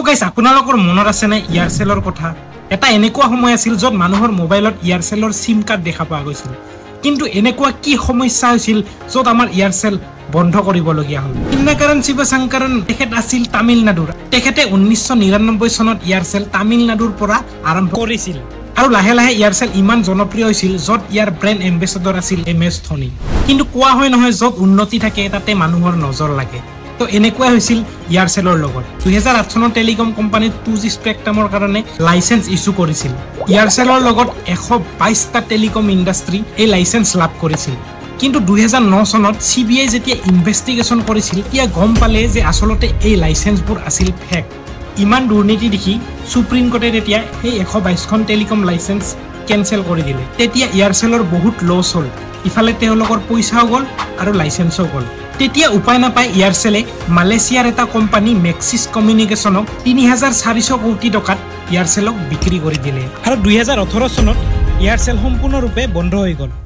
guys আপোনালোকৰ মনত আছে নে এয়াৰসেলৰ কথা এটা এনেকুৱা সময় আছিল যত মানুহৰ মোবাইলত এয়াৰসেলৰ সিম কাৰ্ড দেখা পোৱা গৈছিল কিন্তু এনেকুৱা কি সমস্যা হৈছিল যত আমাৰ এয়াৰসেল বন্ধ কৰিবলগীয়া হ'ল ইন্নাকাৰণ শিৱশংকৰন তেখেত আছিল তামিলনাডুৰ তেখেতে 1999 চনত এয়াৰসেল তামিলনাডুৰ পৰা আৰম্ভ কৰিছিল আৰু লাহে লাহে এয়াৰসেল ইমান জনপ্ৰিয় হৈছিল যত ইয়াৰ ব্ৰেণ্ড এম্বেছাডৰ আছিল MS ধোনি কিন্তু কোৱা হয় নহয় যত উন্নতি থাকে তাতে মানুহৰ নজৰ লাগে তো এনেকুৱা হৈছিল এয়াৰসেলৰ লগত 2008 চনত টেলিকম কোম্পানী 2G স্পেক্ট্ৰামৰ কাৰণে লাইসেন্স ইস্যু কৰিছিল এয়াৰসেলৰ লগত 122টা টেলিকম ইণ্ডাষ্ট্ৰী এই লাইসেন্স লাভ কৰিছিল কিন্তু 2009 চনত CBI যেতিয়া ইনভেষ্টিগেচন কৰিছিল তেতিয়া গম পালে যে আসলতে এই লাইসেন্সবোৰ আছিল ফেক ইমান দুৰ্নীতি দেখি সুপ্ৰিম কোৰ্টে তেতিয়া এই 122খন টেলিকম লাইসেন্স কেনসেল কৰি দিলে তেতিয়া এয়াৰসেলৰ বহুত লছ হ'ল ইফালে তেওঁলোকৰ পইচাও গল আৰু লাইসেন্সও গল তেতিয়া উপায় নাপায় এয়াৰসেলে মালয়েছিয়াৰ এটা কোম্পানী মেক্সিছ কমিউনিকেশনক 3400 কোটি টকাত এয়াৰসেলক বিক্ৰী কৰি দিলে আৰু 2018 চনত এয়াৰসেল সম্পূৰ্ণৰূপে বন্ধ হৈ গল